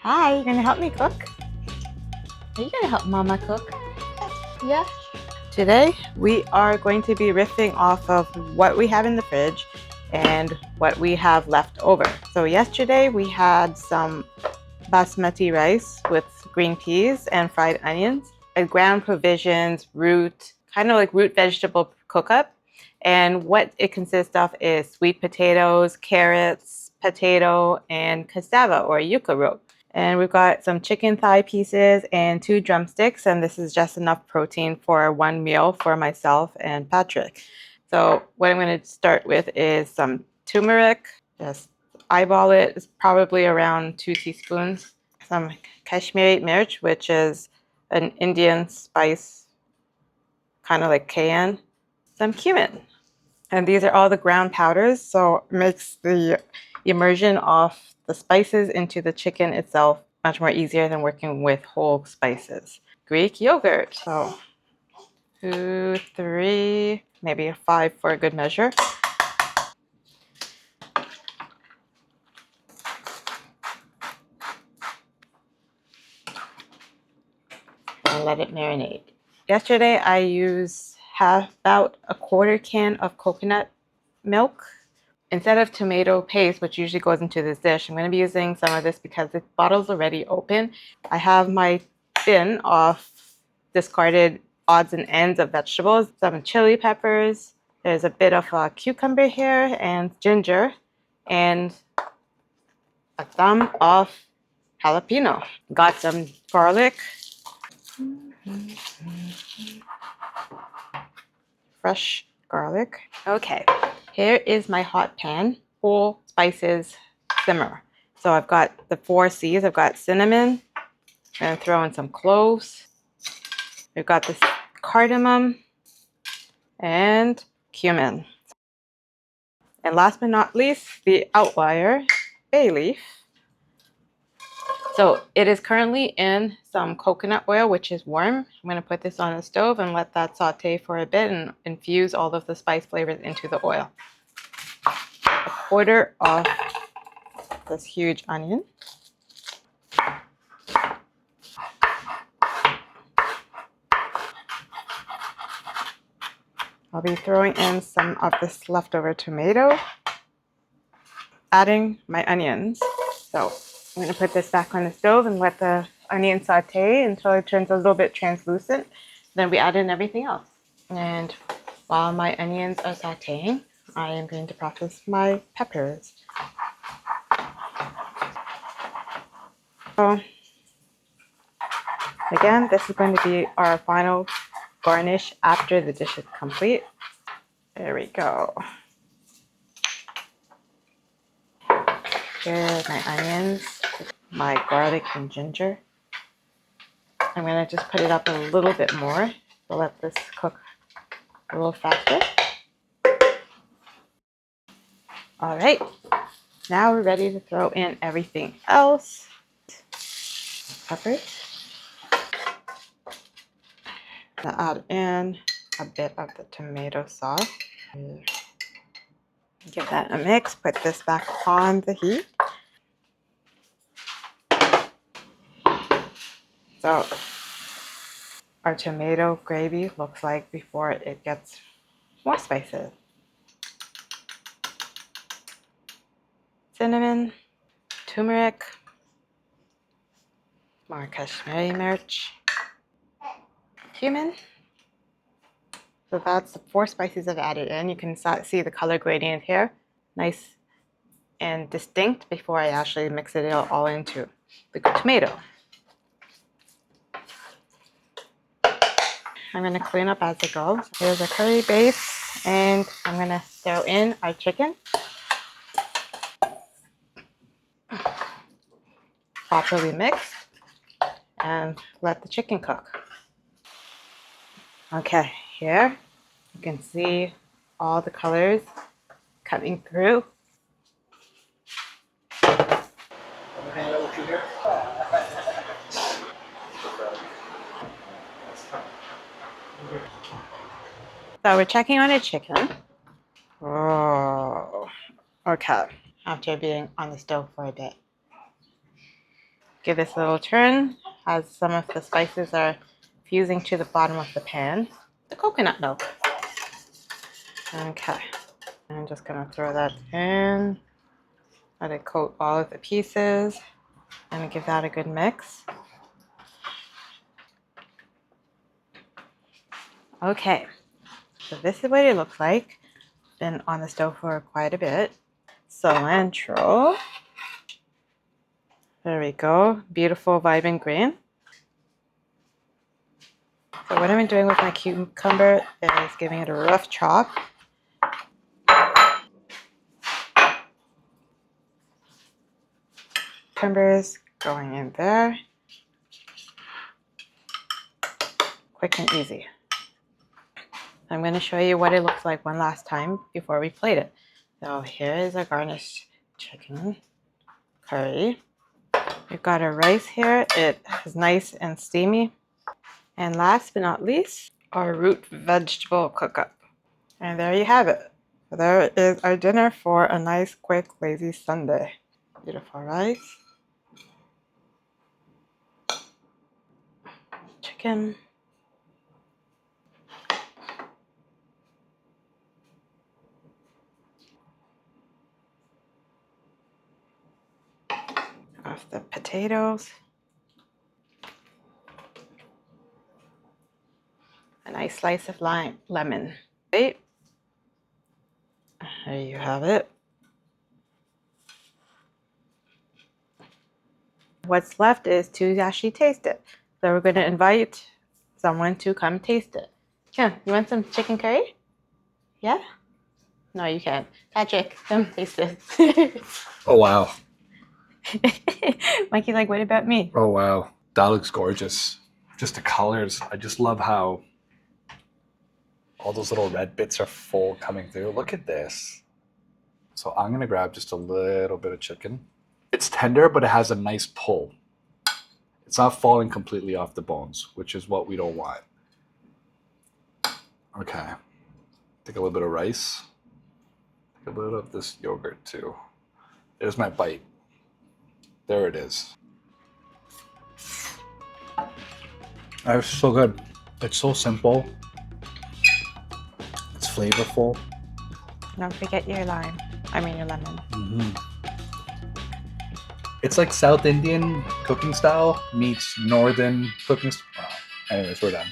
Hi, you gonna help me cook? Are you gonna help Mama cook? Yeah. Today we are going to be riffing off of what we have in the fridge and what we have left over. So yesterday we had some basmati rice with green peas and fried onions, a ground provisions root, kind of like root vegetable cook-up. And what it consists of is sweet potatoes, carrots, potato, and cassava or yuca root. And we've got some chicken thigh pieces and 2 drumsticks, and this is just enough protein for one meal for myself and Patrick. So what I'm going to start with is some turmeric. Just eyeball it. It's probably around 2 teaspoons. Some Kashmiri mirch, which is an Indian spice, kind of like cayenne. Some cumin. And these are all the ground powders, so it makes the immersion of the spices into the chicken itself much more easier than working with whole spices. Greek yogurt. So 2, 3, maybe 5 for a good measure. And let it marinate. Yesterday I used about a quarter can of coconut milk. Instead of tomato paste, which usually goes into this dish, I'm going to be using some of this because the bottle's already open. I have my bin of discarded odds and ends of vegetables, some chili peppers, there's a bit of cucumber here and ginger, and a thumb of jalapeno. Got some garlic, fresh garlic. Okay, here is my hot pan, whole spices simmer. So I've got the 4 C's. I've got cinnamon. I'm going to throw in some cloves. We've got this cardamom and cumin. And last but not least, the outlier, bay leaf. So it is currently in some coconut oil, which is warm. I'm going to put this on the stove and let that saute for a bit and infuse all of the spice flavors into the oil. A quarter of this huge onion. I'll be throwing in some of this leftover tomato, adding my onions. So I'm going to put this back on the stove and let the onion saute until it turns a little bit translucent. Then we add in everything else. And while my onions are sauteing, I am going to process my peppers. So again, this is going to be our final garnish after the dish is complete. There we go. Here are my onions, my garlic and ginger. I'm going to just put it up a little bit more to let this cook a little faster. All right, now we're ready to throw in everything else. Peppers. I'll add in a bit of the tomato sauce. Give that a mix. Put this back on the heat. So our tomato gravy looks like before it gets more spices. Cinnamon, turmeric, more Kashmiri mirch, cumin. So that's the 4 spices I've added in. You can see the color gradient here. Nice and distinct before I actually mix it all into the tomato. I'm going to clean up as I go. Here's a curry base, and I'm going to throw in our chicken. Properly mixed, and let the chicken cook. Okay, here you can see all the colors coming through. So we're checking on a chicken. Oh, okay. After being on the stove for a bit. Give this a little turn as some of the spices are fusing to the bottom of the pan. The coconut milk. Okay. I'm just gonna throw that in. Let it coat all of the pieces and give that a good mix. Okay, so this is what it looks like. Been on the stove for quite a bit. Cilantro. There we go. Beautiful, vibrant green. So what I'm doing with my cucumber is giving it a rough chop. Cucumbers going in there. Quick and easy. I'm going to show you what it looks like one last time before we plate it. So here is a garnished chicken curry. We've got our rice here. It is nice and steamy. And last but not least, our root vegetable cook-up. And there you have it. There is our dinner for a nice, quick, lazy Sunday. Beautiful rice. Chicken. Of the potatoes. A nice slice of lemon. Right? There you have it. What's left is to actually taste it. So we're going to invite someone to come taste it. Kim, you want some chicken curry? Yeah? No, you can't. Patrick, come taste it. Oh, wow. Mikey's like, what about me? Oh, wow. That looks gorgeous. Just the colors. I just love how all those little red bits are full coming through. Look at this. So I'm going to grab just a little bit of chicken. It's tender, but it has a nice pull. It's not falling completely off the bones, which is what we don't want. Okay. Take a little bit of rice. Take a little of this yogurt too. There's my bite. There it is. That's so good. It's so simple. It's flavorful. Don't forget your lime. I mean your lemon. Mm-hmm. It's like South Indian cooking style meets Northern cooking style. Anyways, we're done.